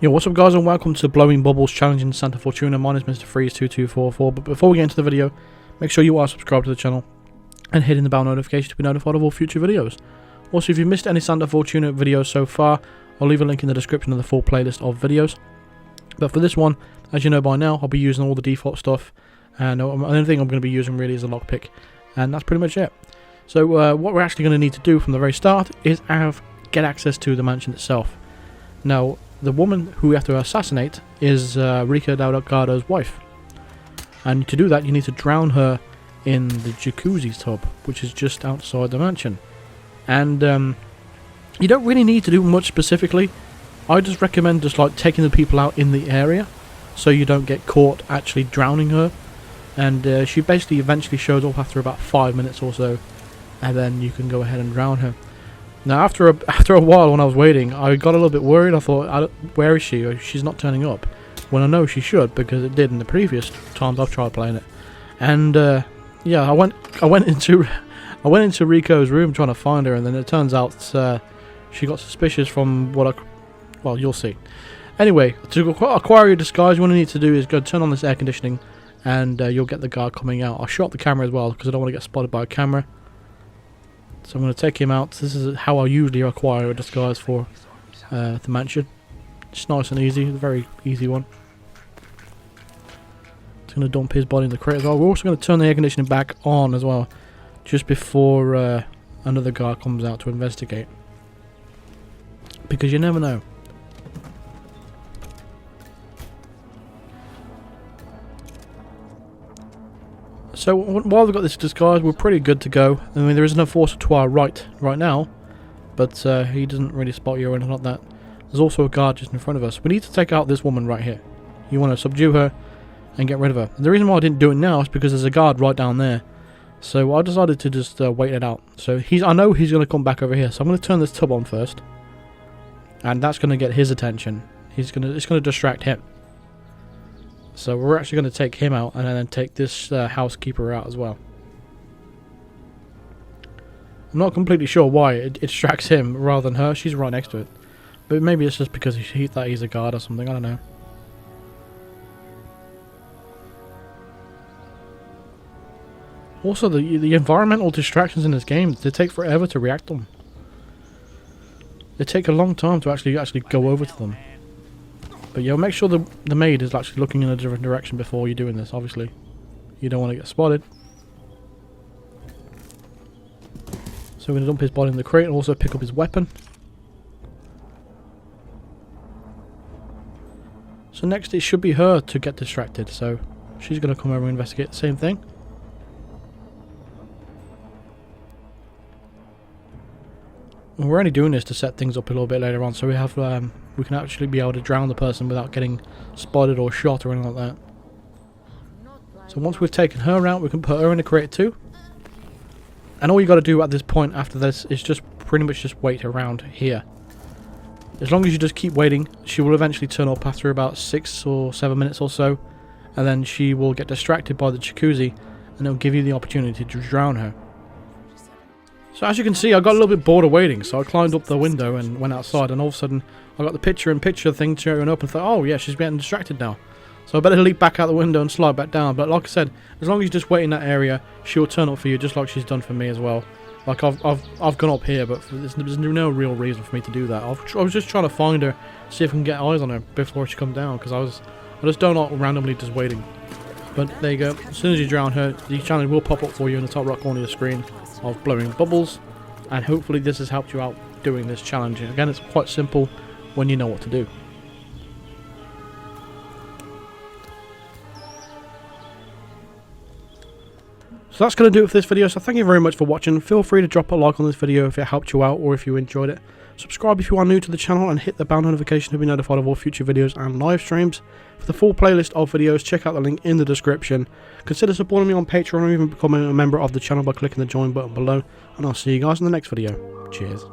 Yo, what's up guys, and welcome to Blowing Bubbles Challenging Santa Fortuna. My name is Mr. Freeze2244, but before we get into the video, make sure you are subscribed to the channel and hitting the bell notification to be notified of all future videos. Also, if you've missed any Santa Fortuna videos so far, I'll leave a link in the description of the full playlist of videos. But for this one, as you know by now, I'll be using all the default stuff, and the only thing I'm going to be using really is a lockpick, and that's pretty much it. So what we're actually going to need to do from the very start is get access to the mansion itself. Now, the woman who we have to assassinate is Rico Delgado's wife, and to do that you need to drown her in the jacuzzi tub, which is just outside the mansion. And you don't really need to do much specifically. I just recommend just like taking the people out in the area so you don't get caught actually drowning her. And she basically eventually shows up after about 5 minutes or so, and then you can go ahead and drown her. Now, after a while, when I was waiting, I got a little bit worried. I thought, where is she? She's not turning up. When I know she should, because it did in the previous times I've tried playing it. And yeah, I went into Rico's room trying to find her, and then it turns out she got suspicious from what well, you'll see. Anyway, to acquire your disguise, what you need to do is go turn on this air conditioning, and you'll get the guard coming out. I'll shut the camera as well because I don't want to get spotted by a camera. So I'm going to take him out. This is how I usually acquire a disguise for the mansion. It's nice and easy, a very easy one. Just going to dump his body in the crate as well. We're also going to turn the air conditioning back on as well, just before another guy comes out to investigate. Because you never know. So while we've got this disguise, we're pretty good to go. I mean, there is an enforcer to our right now, but he doesn't really spot you or anything like that. There's also a guard just in front of us. We need to take out this woman right here. You want to subdue her and get rid of her. And the reason why I didn't do it now is because there's a guard right down there. So I decided to just wait it out. So I know he's going to come back over here. So I'm going to turn this tub on first, and that's going to get his attention. It's going to distract him. So we're actually going to take him out and then take this housekeeper out as well. I'm not completely sure why it distracts him rather than her. She's right next to it. But maybe it's just because he's a guard or something. I don't know. Also, the environmental distractions in this game, they take forever to react to them. They take a long time to actually go over to them. But yeah, make sure the maid is actually looking in a different direction before you're doing this, obviously. You don't want to get spotted. So we're going to dump his body in the crate and also pick up his weapon. So next it should be her to get distracted, so she's going to come over and investigate the same thing. And we're only doing this to set things up a little bit later on, so we can actually be able to drown the person without getting spotted or shot or anything like that. So once we've taken her out, we can put her in the crate too. And all you got to do at this point after this is just pretty much just wait around here. As long as you just keep waiting, she will eventually turn up after about 6 or 7 minutes or so, and then she will get distracted by the jacuzzi, and it'll give you the opportunity to drown her. So as you can see, I got a little bit bored of waiting, so I climbed up the window and went outside, and all of a sudden I got the picture-in-picture thing showing up and thought, oh yeah, she's getting distracted now. So I better leap back out the window and slide back down. But like I said, as long as you just wait in that area, she'll turn up for you just like she's done for me as well. Like I've gone up here, but there's no real reason for me to do that. I was just trying to find her, see if I can get eyes on her before she comes down, because I just don't like randomly just waiting. But there you go. As soon as you drown her, the challenge will pop up for you in the top right corner of the screen of blowing bubbles, and hopefully this has helped you out doing this challenge. Again, it's quite simple when you know what to do. So that's going to do it for this video, so thank you very much for watching. Feel free to drop a like on this video if it helped you out or if you enjoyed it. Subscribe if you are new to the channel and hit the bell notification to be notified of all future videos and live streams. For the full playlist of videos, check out the link in the description. Consider supporting me on Patreon or even becoming a member of the channel by clicking the join button below. And I'll see you guys in the next video. Cheers.